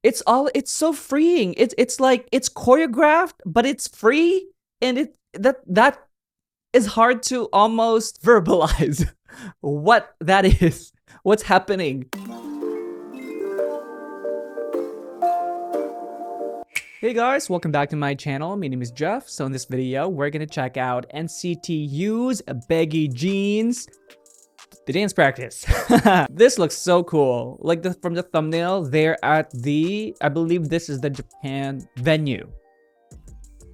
it's so freeing. It's like it's choreographed, but it's free, and that is hard to almost verbalize what that is, what's happening. Hey guys, welcome back to my channel. My name is Jeff. So in this video, we're gonna check out NCTU's Baggy Jeans, the dance practice. This looks so cool. Like from the thumbnail, they're at I believe this is the Japan venue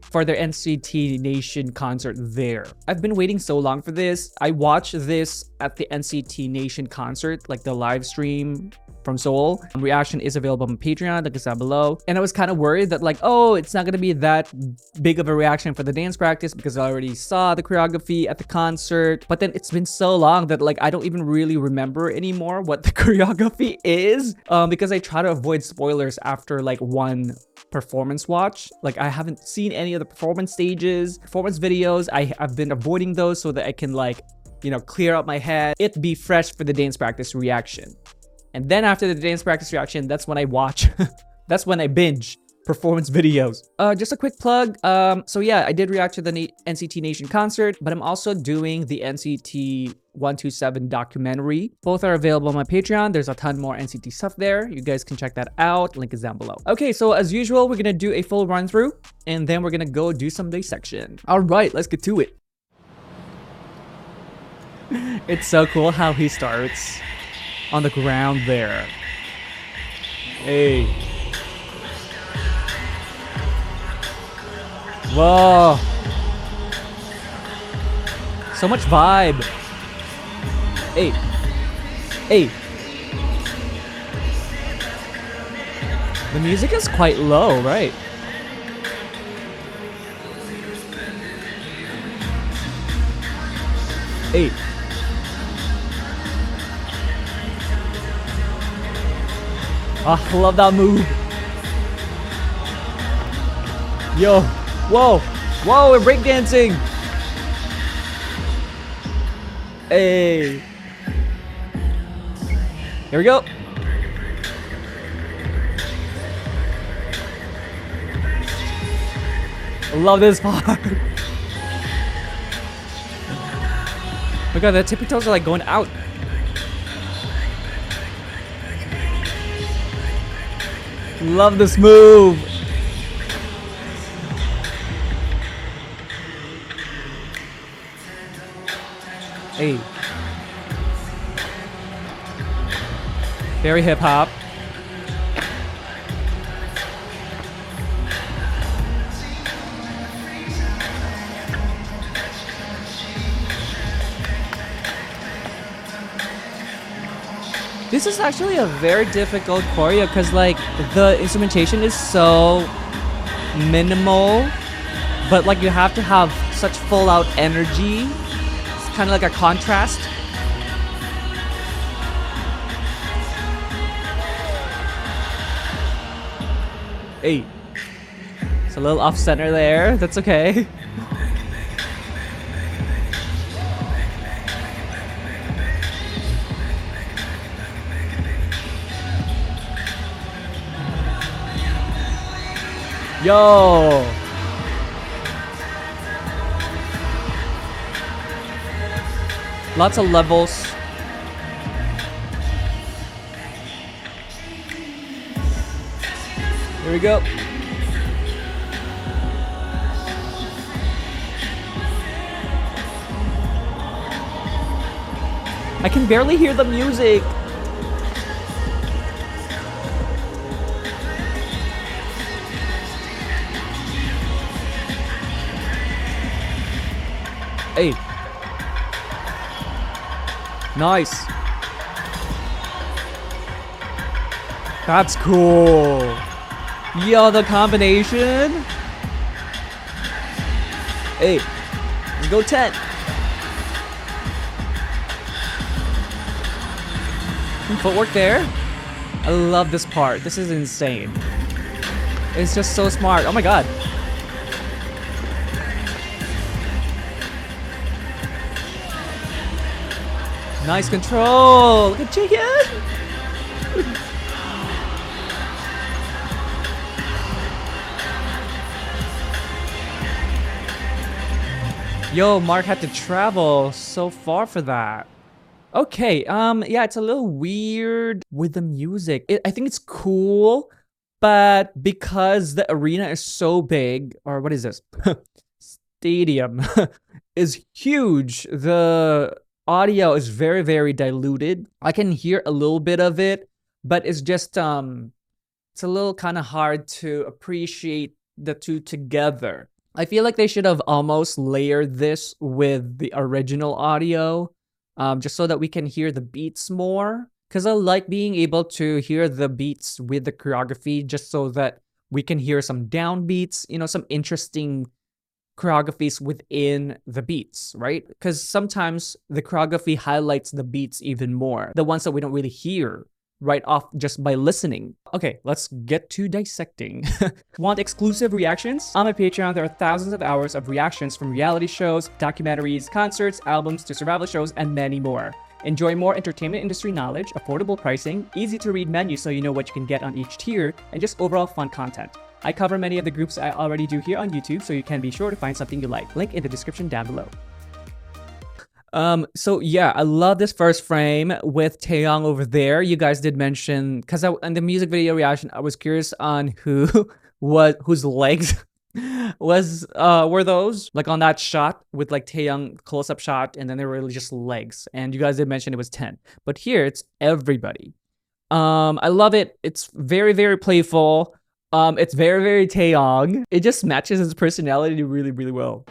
for their NCT Nation concert there. I've been waiting so long for this. I watched this at the NCT Nation concert, like the live stream from Seoul. Reaction is available on Patreon, link is down below. And I was kind of worried that like, oh, it's not gonna be that big of a reaction for the dance practice because I already saw the choreography at the concert. But then it's been so long that like I don't even really remember anymore what the choreography is, because I try to avoid spoilers after like one performance watch. Like I haven't seen any of the performance stages, performance videos. I've been avoiding those so that I can like, you know, clear out my head, it be fresh for the dance practice reaction. And then after the dance practice reaction, that's when I watch, that's when I binge performance videos. Just a quick plug. So yeah, I did react to the NCT Nation concert, but I'm also doing the NCT 127 documentary. Both are available on my Patreon. There's a ton more NCT stuff there. You guys can check that out. Link is down below. Okay, so as usual, we're gonna do a full run through and then we're gonna go do some dissection. All right, let's get to it. It's so cool how he starts on the ground there. Hey. Whoa. So much vibe. Hey. Hey. The music is quite low, right? Hey. Oh, I love that move. Yo. Whoa. Whoa, we're breakdancing. Hey. Here we go. I love this part. Look at the tippy toes are like going out. Love this move. Hey. Very hip hop. This is actually a very difficult choreo because like the instrumentation is so minimal, but like you have to have such full out energy. It's kind of like a contrast. Hey, it's a little off center there. That's okay. Yo! Lots of levels. Here we go. I can barely hear the music. Hey. Nice. That's cool. Yo, the combination. Hey. Let's go 10. Some footwork there. I love this part. This is insane. It's just so smart. Oh my god. Nice control. Look at chicken. Yo, Mark had to travel so far for that. Okay, yeah, it's a little weird with the music. I think it's cool, but because the arena is so big, or what is this? Stadium is huge. The audio is very, very diluted. I can hear a little bit of it, but it's just it's a little kind of hard to appreciate the two together. I feel like they should have almost layered this with the original audio, just so that we can hear the beats more. Because I like being able to hear the beats with the choreography, just so that we can hear some downbeats, you know, some interesting choreographies within the beats, right? Because sometimes the choreography highlights the beats even more, the ones that we don't really hear right off just by listening. Okay, let's get to dissecting. Want exclusive reactions? On my Patreon, there are thousands of hours of reactions from reality shows, documentaries, concerts, albums, to survival shows, and many more. Enjoy more entertainment industry knowledge, affordable pricing, easy to read menus so you know what you can get on each tier, and just overall fun content. I cover many of the groups I already do here on YouTube, so you can be sure to find something you like. Link in the description down below. So yeah, I love this first frame with Taeyong over there. You guys did mention, because in the music video reaction, I was curious on whose legs were those, like on that shot with like Taeyong close-up shot, and then they were really just legs. And you guys did mention it was 10, but here it's everybody. I love it. It's very, very playful. It's very, very Taeyong. It just matches his personality really, really well.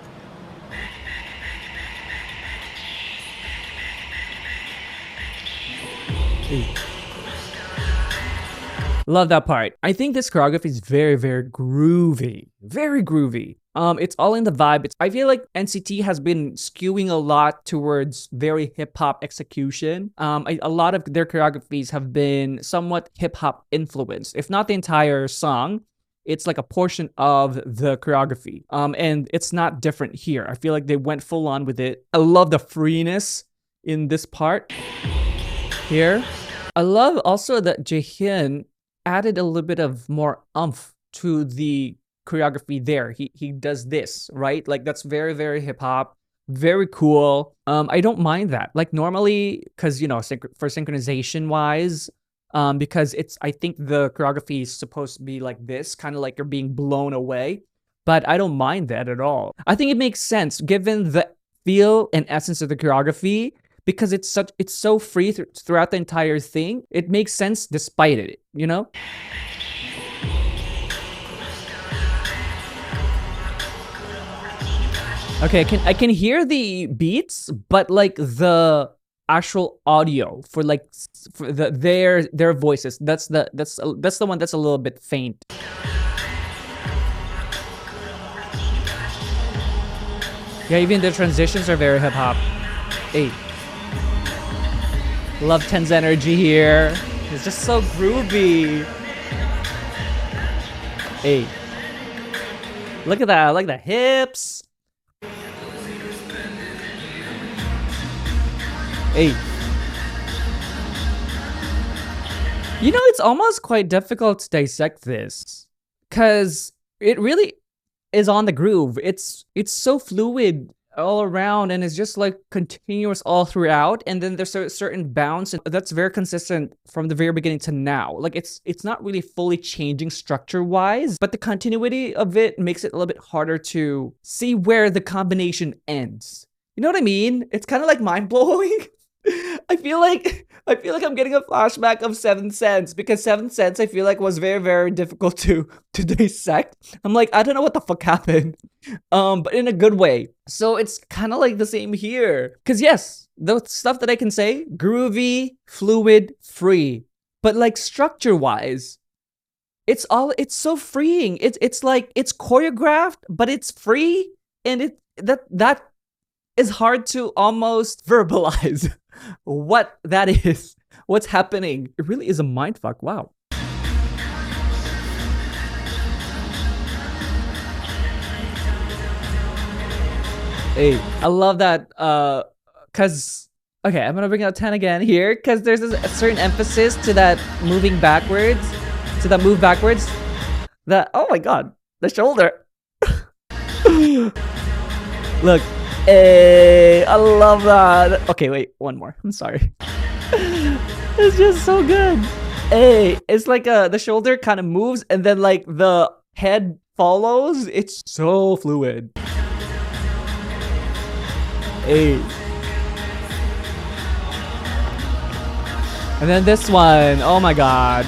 Love that part. I think this choreography is very, very groovy. Very groovy. It's all in the vibe. I feel like NCT has been skewing a lot towards very hip-hop execution. A lot of their choreographies have been somewhat hip-hop influenced. If not the entire song, it's like a portion of the choreography. And it's not different here. I feel like they went full on with it. I love the freeness in this part here. I love also that Jaehyun added a little bit of more oomph to the choreography there. He does this, right? Like that's very, very hip hop, very cool. I don't mind that. Like normally, because you know, for synchronization wise, because I think the choreography is supposed to be like this, kind of like you're being blown away, but I don't mind that at all. I think it makes sense given the feel and essence of the choreography, because it's so free throughout the entire thing. It makes sense despite it, you know? Okay, I can hear the beats, but like the actual audio for their voices, that's the one that's a little bit faint. Yeah, even the transitions are very hip hop. Hey. Love Ten's energy here. It's just so groovy. Hey. Look at that. I like the hips. Hey. You know, it's almost quite difficult to dissect this, because it really is on the groove. It's so fluid all around, and it's just like continuous all throughout, and then there's a certain bounce, and that's very consistent from the very beginning to now. Like it's not really fully changing structure wise, but the continuity of it makes it a little bit harder to see where the combination ends. You know what I mean? It's kind of like mind-blowing. I feel like I'm getting a flashback of 7th Sense, because 7th Sense I feel like was very, very difficult to dissect. I'm like, I don't know what the fuck happened, but in a good way. So it's kind of like the same here, because yes, the stuff that I can say, groovy, fluid, free, but like structure wise, it's so freeing. It's like it's choreographed, but it's free, and that is hard to almost verbalize what that is, what's happening. It really is a mindfuck. Wow. Hey, I love that, cause okay, I'm gonna bring out 10 again here, cause there's a certain emphasis to that moving backwards, to that move backwards. That, oh my god, the shoulder. Look, Hey, I love that. Okay, wait, one more. I'm sorry. It's just so good. Hey, it's like the shoulder kind of moves and then like the head follows. It's so fluid. Hey. And then this one, oh my god.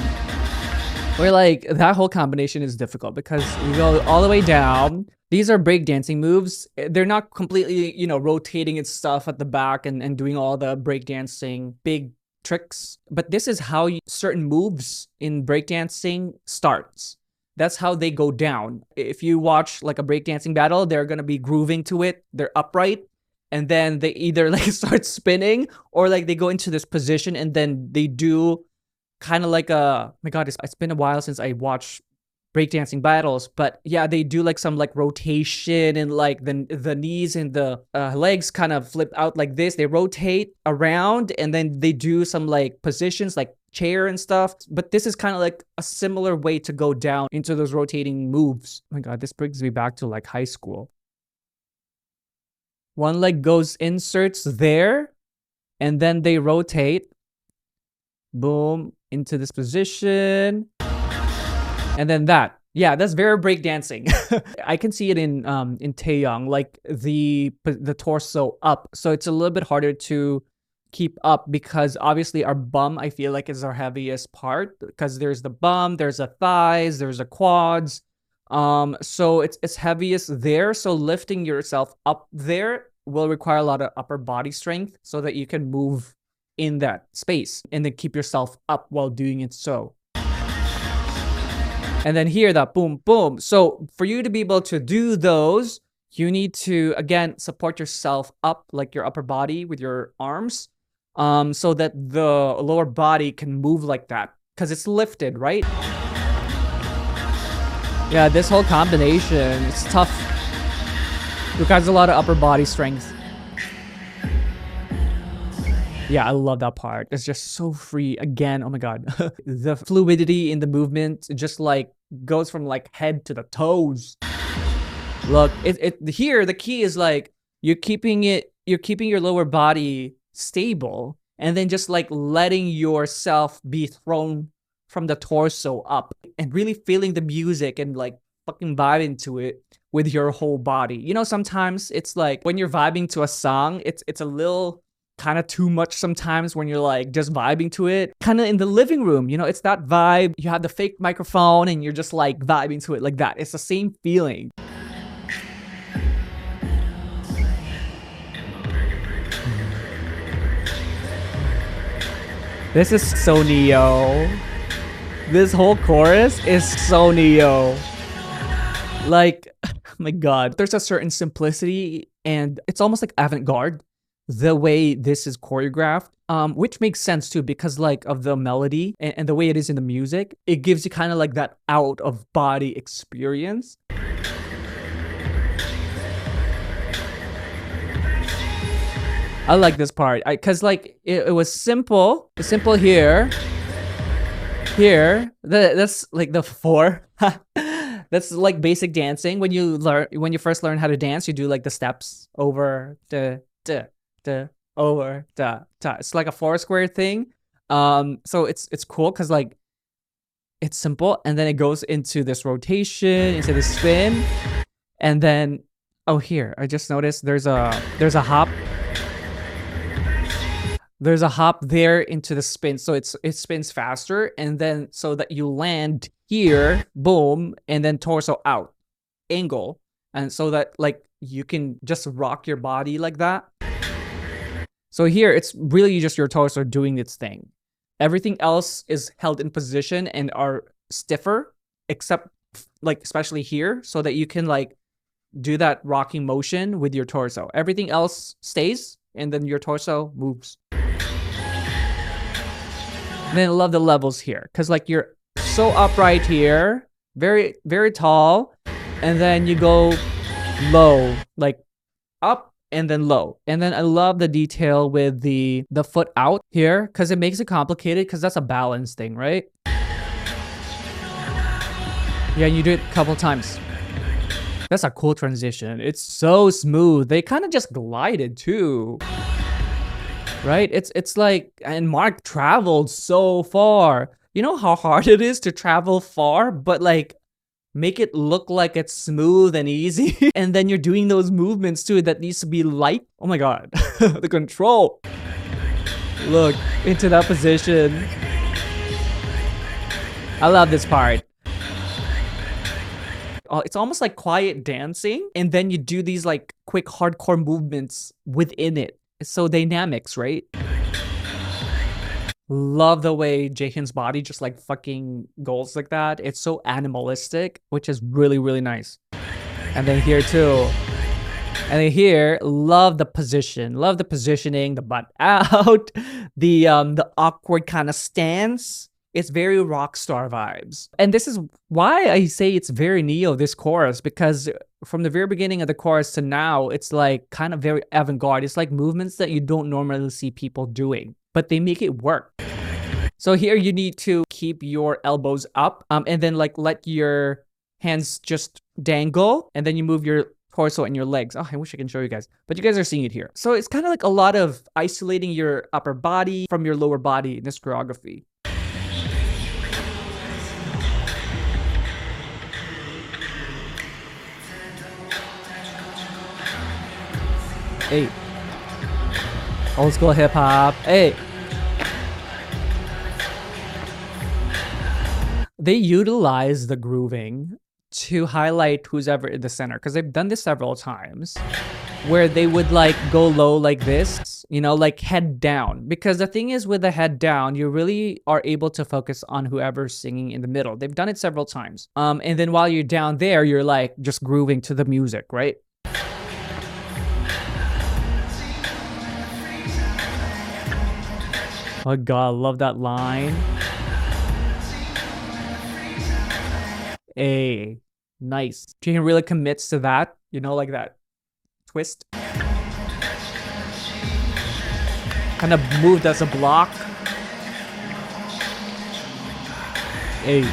Where like that whole combination is difficult because you go all the way down. These are breakdancing moves. They're not completely, you know, rotating its stuff at the back and doing all the breakdancing big tricks. But this is how certain moves in breakdancing starts. That's how they go down. If you watch like a breakdancing battle, they're gonna be grooving to it. They're upright. And then they either like start spinning or like they go into this position and then they do kind of like a, oh my god, it's been a while since I watched breakdancing battles, but yeah, they do like some like rotation and like the knees and the legs kind of flip out like this. They rotate around and then they do some like positions like chair and stuff. But this is kind of like a similar way to go down into those rotating moves. Oh my god, this brings me back to like high school. One leg goes inserts there and then they rotate. Boom, into this position. And then that. Yeah, that's very breakdancing. I can see it in Taeyong, like the torso up. So it's a little bit harder to keep up because obviously our bum, I feel like, is our heaviest part because there's the bum, there's the thighs, there's the quads. So it's heaviest there. So lifting yourself up there will require a lot of upper body strength so that you can move in that space and then keep yourself up while doing it. So and then here, that boom, boom. So for you to be able to do those, you need to, again, support yourself up, like your upper body with your arms, so that the lower body can move like that because it's lifted, right? Yeah, this whole combination, it's tough. It requires a lot of upper body strength. Yeah, I love that part. It's just so free. Again, oh my god. The fluidity in the movement just like goes from like head to the toes. Look, here the key is like you're keeping your lower body stable and then just like letting yourself be thrown from the torso up and really feeling the music and like fucking vibing to it with your whole body. You know, sometimes it's like when you're vibing to a song, it's a little kind of too much sometimes when you're like just vibing to it. Kind of in the living room, you know, it's that vibe. You have the fake microphone and you're just like vibing to it like that. It's the same feeling. This is so Neo. This whole chorus is so Neo. Like, oh my god. There's a certain simplicity and it's almost like avant-garde the way this is choreographed, which makes sense too because like of the melody and the way it is in the music. It gives you kind of like that out of body experience. I like this part because like it was simple. It's simple here. That's like the four. That's like basic dancing. When you first learn how to dance, you do like the steps over the over the. It's like a four square thing. So it's cool because like it's simple and then it goes into this rotation, into the spin, and then oh here I just noticed there's a hop. There's a hop there into the spin, so it spins faster, and then so that you land here, boom, and then torso out, angle, and so that like you can just rock your body like that. So here, it's really just your torso doing its thing. Everything else is held in position and are stiffer, except like especially here, so that you can like do that rocking motion with your torso. Everything else stays, and then your torso moves. And then I love the levels here, because like you're so upright here, very, very tall, and then you go low, like up and then low. And then I love the detail with the foot out here, because it makes it complicated, because that's a balance thing, right? Yeah, you do it a couple times. That's a cool transition. It's so smooth. They kind of just glided too. Right? It's like, and Mark traveled so far. You know how hard it is to travel far, but like make it look like it's smooth and easy. And then you're doing those movements too that needs to be light. Oh my god. The control. Look into that position. I love this part. Oh, it's almost like quiet dancing, and then you do these like quick hardcore movements within it. It's so dynamics, right? Love the way Jaehyun's body just like fucking goes like that. It's so animalistic, which is really, really nice. And then here too. And then here, love the position. Love the positioning, the butt out, the awkward kind of stance. It's very rock star vibes. And this is why I say it's very Neo, this chorus, because from the very beginning of the chorus to now, it's like kind of very avant-garde. It's like movements that you don't normally see people doing, but they make it work. So here you need to keep your elbows up and then like let your hands just dangle, and then you move your torso and your legs. Oh, I wish I can show you guys, but you guys are seeing it here. So it's kind of like a lot of isolating your upper body from your lower body in this choreography. Hey, old school hip hop. Hey, they utilize the grooving to highlight who's ever in the center, because they've done this several times where they would like go low like this, you know, like head down, because the thing is with the head down, you really are able to focus on whoever's singing in the middle. They've done it several times. And then while you're down there, you're like just grooving to the music, right? Oh god, I love that line. Hey, nice. Jaehyun really commits to that, you know, like that twist. Kind of moved as a block. Hey.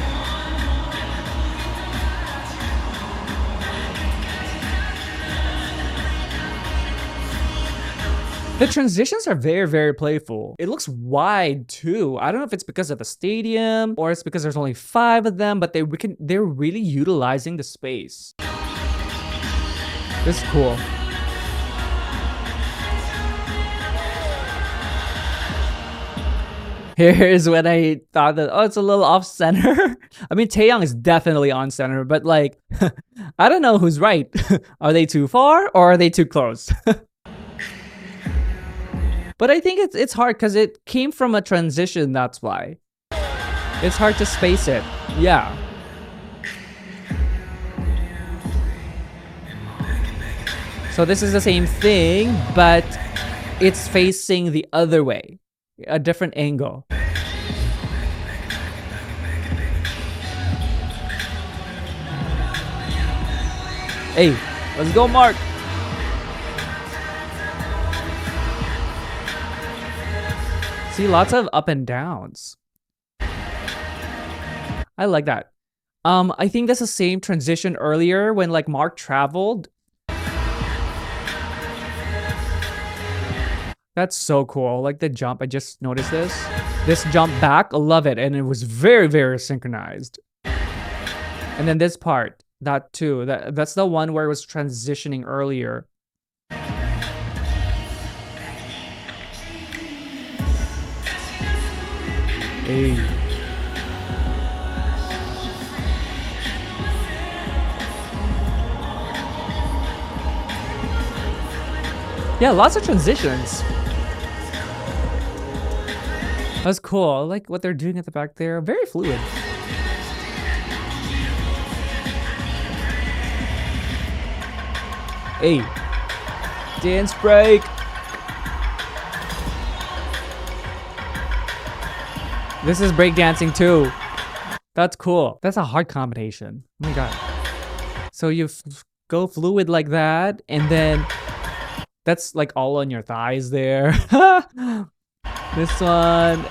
The transitions are very, very playful. It looks wide too. I don't know if it's because of the stadium or it's because there's only 5 of them, but they're really utilizing the space. This is cool. Here's when I thought that, oh, it's a little off center. I mean, Taeyong is definitely on center, but like, I don't know who's right. Are they too far or are they too close? But I think it's hard because it came from a transition, that's why. It's hard to space it. Yeah. So this is the same thing, but it's facing the other way. A different angle. Hey, let's go, Mark. See, lots of up and downs. I like that. I think that's the same transition earlier when like Mark traveled. That's so cool. Like the jump, I just noticed this. This jump back, I love it. And it was very, very synchronized. And then this part, that too. That's the one where it was transitioning earlier. Hey. Yeah, lots of transitions. That's cool. I like what they're doing at the back there. Very fluid. Hey. Dance break. This is breakdancing too. That's cool. That's a hard combination. Oh my god. So you go fluid like that, and then that's like all on your thighs there. This one.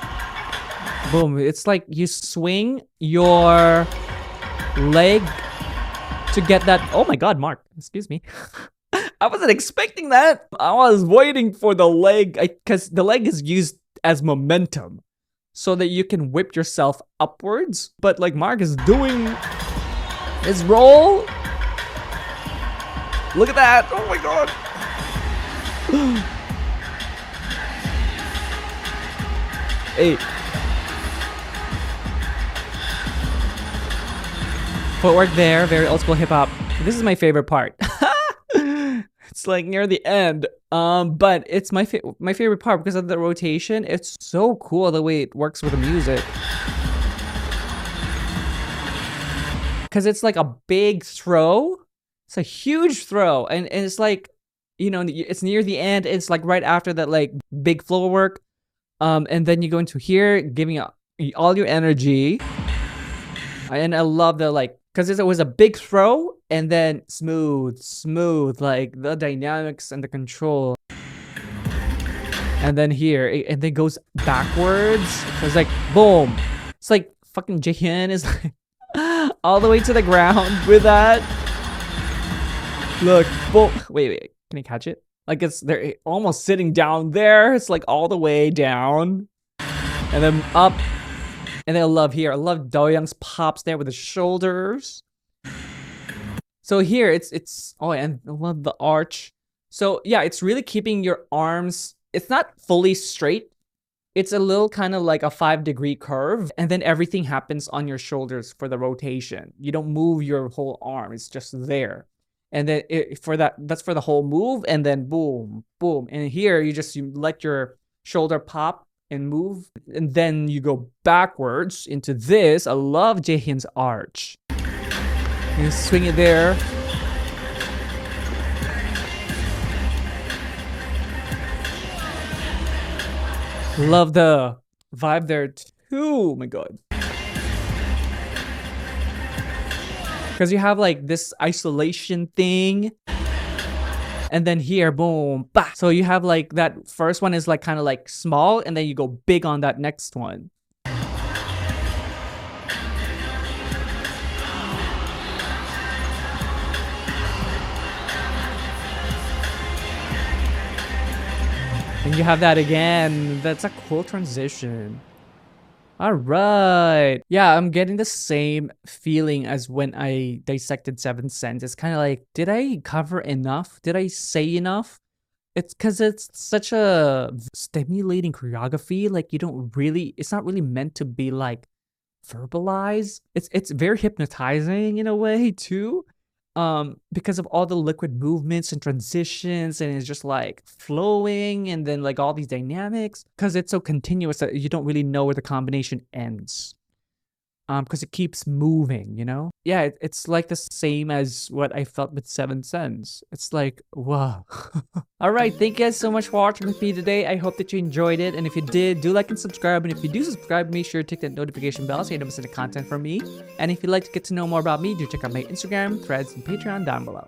Boom. It's like you swing your leg to get that. Oh my god, Mark, excuse me. I wasn't expecting that. I was waiting for the leg, because the leg is used as momentum so that you can whip yourself upwards. But like Mark is doing his roll. Look at that. Oh my god. Hey. Footwork there, very old school hip hop. This is my favorite part. It's like near the end, but it's my favorite part because of the rotation. It's so cool the way it works with the music, because it's like a big throw. It's a huge throw, and it's like, you know, it's near the end. It's like right after that like big floor work, and then you go into here, giving all your energy, and I love the like. Because it was a big throw and then smooth, like the dynamics and the control. And then here, and then goes backwards. So it's like, boom. It's like fucking Jaehyun is like all the way to the ground with that. Look, boom. Wait, can you catch it? Like they're almost sitting down there. It's like all the way down. And then up. And then I love Do-young's pops there with the shoulders. So here it's oh, and I love the arch. So yeah, it's really keeping your arms. It's not fully straight. It's a little kind of like a 5-degree curve, and then everything happens on your shoulders for the rotation. You don't move your whole arm. It's just there. And then that's for the whole move, and then boom, boom. And here you let your shoulder pop and move, and then you go backwards into this. I love Jaehyun's arch. You swing it there. Love the vibe there too. Oh my god. Because you have like this isolation thing. And then here, boom, bah. So you have like that first one is like kind of like small, and then you go big on that next one. And you have that again. That's a cool transition. All right. Yeah, I'm getting the same feeling as when I dissected Seventh Sense. It's kind of like, did I cover enough? Did I say enough? It's because it's such a stimulating choreography. Like it's not really meant to be like verbalized. It's very hypnotizing in a way too. Because of all the liquid movements and transitions, and it's just like flowing, and then like all these dynamics, because it's so continuous that you don't really know where the combination ends, because it keeps moving, you know. Yeah, it's like the same as what I felt with Seventh Sense. It's like, wow. All right, thank you guys so much for watching with me today. I hope that you enjoyed it, and if you did, do like and subscribe. And if you do subscribe, make sure to tick that notification bell so you don't miss any content from me. And if you'd like to get to know more about me, do check out my Instagram, Threads, and Patreon down below.